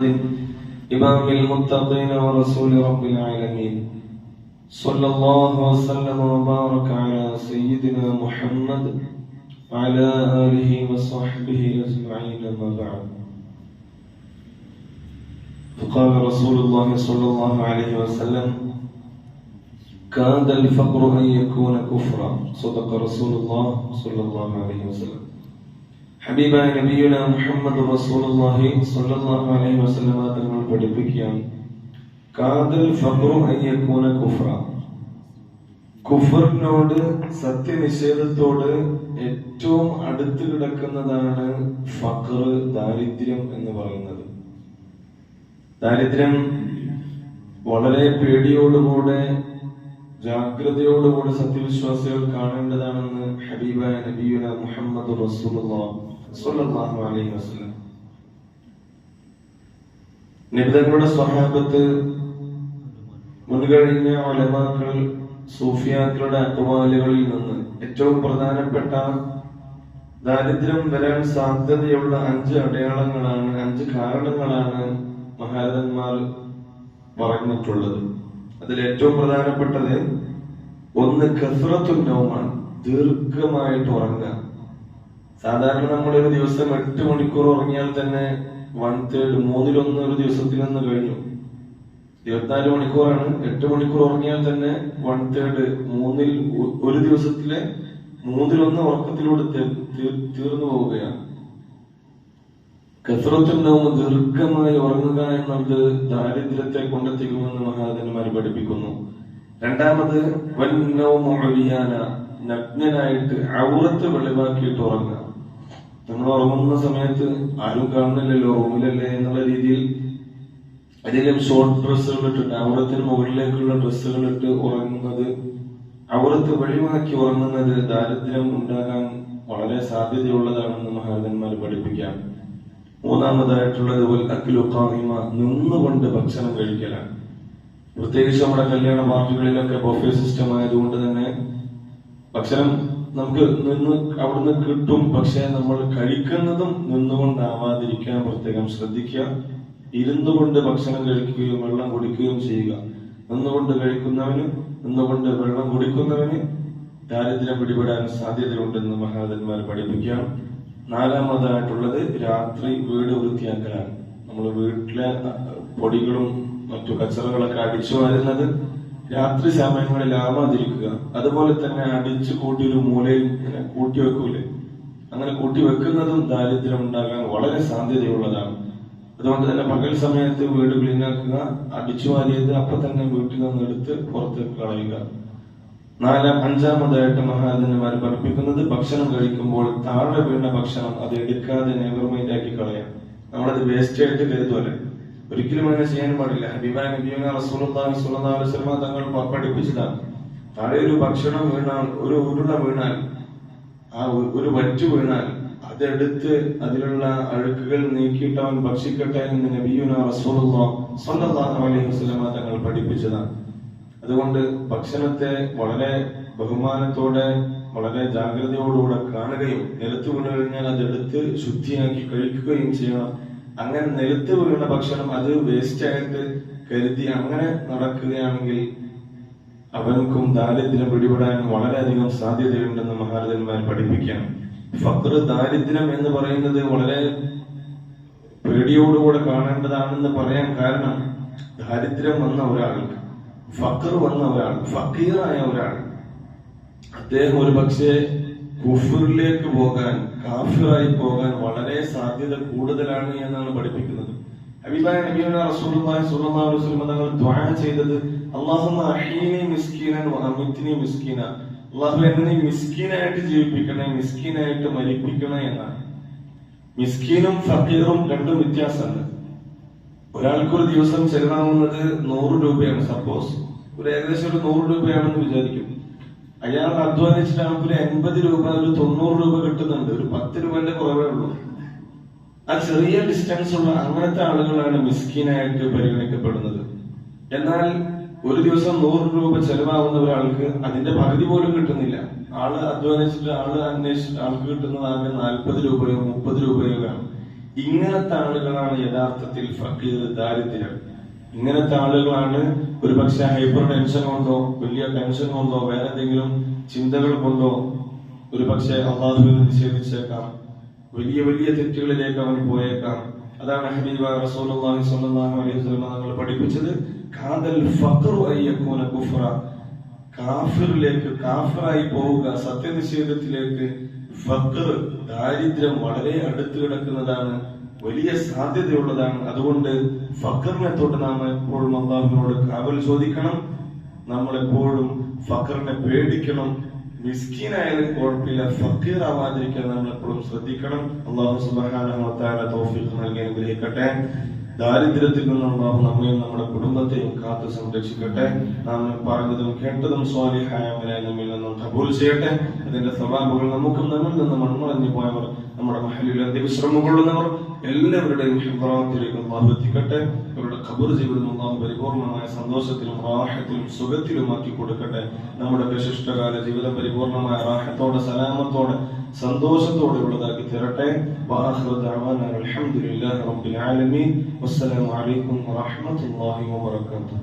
إمام المتقين ورسول رب العالمين صلى الله وسلم وبارك على سيدنا محمد وعلى آله وصحبه أجمعين ما بعد. فقال رسول الله صلى الله عليه وسلم: كاد الفقر أن يكون كفرا. صدق رسول الله صلى الله عليه وسلم. ഹബീബായ നബിയുന മുഹമ്മദ് റസൂലുള്ളാഹി സ്വല്ലല്ലാഹു അലൈഹി വസല്ലം തങ്ങൾ പഠിപ്പിക്കുകയാണ്, കാദൽ ഫഖ്റു അൻ യകൂന കുഫ്ര. കുഫറിനോട്, സത്യനിഷേധത്തോട് ഏറ്റവും അടുത്ത് കിടക്കുന്നതാണ് ഫഖർ, ദാരിദ്ര്യം എന്ന് പറയുന്നത്. ദാരിദ്ര്യം വളരെ പേടിയോടുകൂടെ, ജാഗ്രതയോടുകൂടി സത്യവിശ്വാസികൾ കാണേണ്ടതാണെന്ന് ഹബീബായ നബിയുന മുഹമ്മദ് റസൂലുള്ളാഹി സ്വല്ലല്ലാഹു അലൈഹി വസല്ലം. നബിതങ്ങളുടെ സ്വഹാബത്ത്, മുൻകഴിഞ്ഞ ഉലമാക്കൾ, സൂഫിയാക്കളുടെ അഖ്വാലുകളിൽ നിന്ന് ഏറ്റവും പ്രധാനപ്പെട്ട ദാരിദ്ര്യം വരാൻ സാധ്യതയുള്ള 5 അടയാളങ്ങളാണ്, 5 കാരണങ്ങളാണ് മഹാരഥന്മാർ പറഞ്ഞിട്ടുള്ളത്. അതിൽ ഏറ്റവും പ്രധാനപ്പെട്ടത് ഒന്ന് കസ്റത്തുൻ നൗമാണ്, ദീർഘമായിട്ട് ഉറങ്ങുക. സാധാരണ നമ്മളൊരു ദിവസം 8 മണിക്കൂർ ഉറങ്ങിയാൽ തന്നെ 1/3, 1/3 ഒരു ദിവസത്തിൽ നിന്ന് കഴിഞ്ഞു. 24 മണിക്കൂറാണ്. 8 മണിക്കൂർ ഉറങ്ങിയാൽ തന്നെ 1/3, ഒരു ദിവസത്തിലെ 1/3 ഉറക്കത്തിലൂടെ തീർന്നു പോവുകയാണ്. കസ്റത്തുൻ നൗം, ദീർഘമായി ഉറങ്ങുക എന്നത് ദാരിദ്ര്യത്തെ കൊണ്ടെത്തിക്കുമെന്ന് മഹാരഥന്മാർ പഠിപ്പിക്കുന്നു. രണ്ടാമത് വന്നൗമു ഉരിയാന, നഗ്നനായിട്ട് ഔറത്ത് വെളിവാക്കിയിട്ട് ഉറങ്ങുക. നമ്മൾ ഉറങ്ങുന്ന സമയത്ത് ആരും കാണുന്നില്ലല്ലോ, റൂമിലല്ലേ എന്നുള്ള രീതിയിൽ അതിലും ഷോർട്ട് ഡ്രസ്സുകൾ ഇട്ടിട്ട്, ഔറത്തിന് മുകളിലേക്കുള്ള ഡ്രസ്സുകൾ ഇട്ട് ഉറങ്ങുന്നത്, ഔറത്ത് വെളിവാക്കി ഉറങ്ങുന്നത് ദാരിദ്ര്യം ഉണ്ടാകാൻ വളരെ സാധ്യതയുള്ളതാണെന്ന് മഹാരഥന്മാർ പഠിപ്പിക്കാം. മൂന്നാമതായിട്ടുള്ളത് അക്ലു ഖായിമ, നിന്നുകൊണ്ട് ഭക്ഷണം കഴിക്കലാണ്. പ്രത്യേകിച്ച് നമ്മുടെ കല്യാണ പാർട്ടികളിലൊക്കെ ബൊഫേ സിസ്റ്റം ആയതുകൊണ്ട് തന്നെ ഭക്ഷണം നമുക്ക് അവിടുന്ന് കിട്ടും. പക്ഷെ നമ്മൾ കഴിക്കുന്നതും നിന്നുകൊണ്ടാവാതിരിക്കാൻ പ്രത്യേകം ശ്രദ്ധിക്കുക. ഇരുന്നു കൊണ്ട് ഭക്ഷണം കഴിക്കുകയും വെള്ളം കുടിക്കുകയും ചെയ്യുക. നിന്നുകൊണ്ട് കഴിക്കുന്നവന്, നിന്നുകൊണ്ട് വെള്ളം കുടിക്കുന്നവന് ദാരിദ്ര്യം പിടിപെടാൻ സാധ്യതയുണ്ടെന്ന് മഹാരഥന്മാർ പഠിപ്പിക്കാം. നാലാമതായിട്ടുള്ളത് രാത്രി വീട് വൃത്തിയാക്കലാണ്. നമ്മൾ വീട്ടിലെ പൊടികളും മറ്റു കച്ചറകളൊക്കെ അടിച്ചു വരുന്നത് രാത്രി സമയങ്ങളിൽ ആവാതിരിക്കുക. അതുപോലെ തന്നെ അടിച്ചു കൂട്ടി ഒരു മൂലയിൽ ഇങ്ങനെ കൂട്ടി വെക്കൂലേ, അങ്ങനെ കൂട്ടി വെക്കുന്നതും ദാരിദ്ര്യം ഉണ്ടാകാൻ വളരെ സാധ്യതയുള്ളതാണ്. അതുകൊണ്ട് തന്നെ പകൽ സമയത്ത് വീട് ക്ലീനാക്കുക, അടിച്ചു വാരിയത് അപ്പൊ തന്നെ വീട്ടിൽ നിന്ന് എടുത്ത് പുറത്തേക്ക് കളയുക. അഞ്ചാമതായിട്ട് മഹാരഥന്മാർ പഠിപ്പിക്കുന്നത് ഭക്ഷണം കഴിക്കുമ്പോൾ താഴെ വീണ ഭക്ഷണം അത് എടുക്കാതെ നെവർമൈൻഡ് ആക്കി കളയാം. നമ്മളത് വേസ്റ്റ് ആയിട്ട് കരുതുവല്ലേ, ഒരിക്കലും അങ്ങനെ ചെയ്യാൻ പാടില്ല. ഹബീബായ നബിയുന റസൂലുള്ളാഹി സ്വല്ലല്ലാഹു അലൈഹി വസല്ലം തങ്ങൾ പഠിപ്പിച്ചതാണ്, താഴെ ഒരു ഭക്ഷണം വീണാൽ, ഒരു ഉരുള വീണാൽ, ആ ഒരു വറ്റു വീണാൽ അതെടുത്ത് അതിലുള്ള അഴുക്കുകൾ നീക്കിയിട്ട് അവൻ ഭക്ഷിക്കട്ടെ എന്ന് നബിയുന റസൂലുള്ളാഹി സ്വല്ലല്ലാഹു അലൈഹി വസല്ലം തങ്ങൾ പഠിപ്പിച്ചതാണ്. അതുകൊണ്ട് ഭക്ഷണത്തെ വളരെ ബഹുമാനത്തോടെ, വളരെ ജാഗ്രതയോടുകൂടെ കാണുകയും നിലത്ത് വീണു കഴിഞ്ഞാൽ അതെടുത്ത് ശുദ്ധിയാക്കി കഴിക്കുകയും ചെയ്യണം. അങ്ങനെ നിലത്ത് വീണ ഭക്ഷണം അത് വേസ്റ്റ് ആയിട്ട് കരുതി അങ്ങനെ നടക്കുകയാണെങ്കിൽ അവൻക്കും ദാരിദ്ര്യം പിടിപെടാൻ വളരെയധികം സാധ്യതയുണ്ടെന്ന് മഹാരഥന്മാർ പഠിപ്പിക്കാം. ഫഖ്ർ, ദാരിദ്ര്യം എന്ന് പറയുന്നത് വളരെ പേടിയോടുകൂടെ കാണേണ്ടതാണെന്ന് പറയാൻ കാരണം, ദാരിദ്ര്യം വന്ന ഒരാൾക്ക്, ഫഖ്ർ വന്ന ഒരാൾ, ഫക്കീറായ ഒരാൾ, അദ്ദേഹം ഒരു പക്ഷേ കുഫറിലേക്ക് പോകാൻ, കാഫിറായി പോകാൻ വളരെ സാധ്യത കൂടുതലാണ് എന്നാണ് പഠിപ്പിക്കുന്നത്. ഹബീബായ നബിയുന റസൂലുള്ളാഹി സ്വല്ലല്ലാഹു അലൈഹി വസല്ലം തങ്ങൾ ദുആ ചെയ്തത്, അല്ലാഹുമ്മ അഹീനി മിസ്കീനൻ വഅമിത്നി മിസ്കീന, അല്ലാഹു എന്നെ മിസ്കീനായിട്ട് ജീവിപ്പിക്കണേ, മിസ്കീനായിട്ട് മരിപ്പിക്കണേ എന്നാണ്. മിസ്കീനും ഫക്കീറും രണ്ടും വ്യത്യാസമുണ്ട്. ഒരാൾക്കൊരു ദിവസം ചെലവാകുന്നത് 100 രൂപയാണ്. സപ്പോസ് ഒരു ഏകദേശം ഒരു 100 രൂപയാണെന്ന് വിചാരിക്കും. അയാൾ അധ്വാനിച്ചിട്ട് ആൾക്കൊരു 80 രൂപ, ഒരു 90 രൂപ കിട്ടുന്നുണ്ട്. ഒരു 10 രൂപന്റെ കുറവേ ഉള്ളൂ. ആ ചെറിയ ഡിസ്റ്റൻസ് ഉള്ള അങ്ങനത്തെ ആളുകളാണ് മിസ്കീനായിട്ട് പരിഗണിക്കപ്പെടുന്നത്. എന്നാൽ ഒരു ദിവസം 100 രൂപ ചെലവാകുന്ന ഒരാൾക്ക് അതിന്റെ പകുതി പോലും കിട്ടുന്നില്ല. ആള് അധ്വാനിച്ചിട്ട്, ആള് അന്വേഷിച്ചിട്ട് ആൾക്ക് കിട്ടുന്നത് ആകെ 40 രൂപയോ 30 രൂപയോ ആണ്. ഇങ്ങനത്തെ ആളുകളാണ് യഥാർത്ഥത്തിൽ ഫക്കീർ, ദാരിദ്ര്യം. ഇങ്ങനത്തെ ആളുകളാണ് ഒരു പക്ഷെ ഹൈപ്പർ ടെൻഷൻ കൊണ്ടോ വലിയ ടെൻഷൻ കൊണ്ടോ വേറെ എന്തെങ്കിലും ചിന്തകൾ കൊണ്ടോ ഒരു പക്ഷെ അള്ളാഹുവിനെ നിഷേധിച്ചേക്കാം, വലിയ വലിയ തെറ്റുകളിലേക്ക് അവൻ പോയേക്കാം. അതാണ് ഹബീബ റസൂലുള്ളാഹി സ്വല്ലല്ലാഹു അലൈഹി വസല്ലം തങ്ങൾ പഠിപ്പിച്ചത്, കാദൽ ഫഖ്റു അയ്യകൂന കുഫ്റ, കാഫിറിലേക്ക്, കാഫിറായി പോവുക, സത്യനിഷേധത്തിലേക്ക് ഫഖ്ർ, ദാരിദ്ര്യം വളരെ അടുത്ത് കിടക്കുന്നതാണ്, വലിയ സാധ്യതയുള്ളതാണ്. അതുകൊണ്ട് ഫഖറിനെ തൊട്ട് നാം എപ്പോഴും അള്ളാഹുവിനോട് കാവൽ ചോദിക്കണം. നമ്മൾ എപ്പോഴും ഫഖറിനെ പേടിക്കണം. മിസ്കീനായാലും കുഴപ്പമില്ല, ഫഖീർ ആവാതിരിക്കാൻ നമ്മൾ എപ്പോഴും ശ്രദ്ധിക്കണം. അള്ളാഹു സുബ്ഹാനഹു വ തആല തൗഫീഖ് നൽകി അനുഗ്രഹിക്കട്ടെ. ദാരിദ്ര്യത്തിൽ നിന്ന് അള്ളാഹു നമ്മയും നമ്മുടെ കുടുംബത്തെയും കാത്തു സംരക്ഷിക്കട്ടെ. നാം പറഞ്ഞതും കേട്ടതും സ്വാലിഹായ അമലായി നമ്മിൽ നിന്നും ഖബൂൽ ചെയ്യട്ടെ. അതിന്റെ സവാബുകൾ നമുക്കും നമ്മിൽ നിന്ന് മൺമറഞ്ഞു പോയവർ, നമ്മുടെ മഹലിൽ അന്ത്യവിശ്രമം കൊള്ളുന്നവർ എല്ലാവരുടെയും ഹിബ്റാത്തിലേക്ക് അള്ളാഹു എത്തിക്കട്ടെ. അവരുടെ ഖബർ ജീവിതം അള്ളാഹു പരിപൂർണമായ സന്തോഷത്തിലും റാഹത്തിലും സുഖത്തിലുമാക്കി കൊടുക്കട്ടെ. നമ്മുടെ വിശിഷ്ടകാല ജീവിതം പരിപൂർണമായ റാഹത്തോടെ, സലാമത്തോടെ, സന്തോഷത്തോടെ ഉള്ളതാക്കി തീരട്ടെ. വആഖിറു ദഅവാനാ അൽഹംദുലില്ലാഹി റബ്ബിൽ ആലമീൻ. വസ്സലാമു അലൈക്കും വറഹ്മത്തുള്ളാഹി വബറകാതുഹു.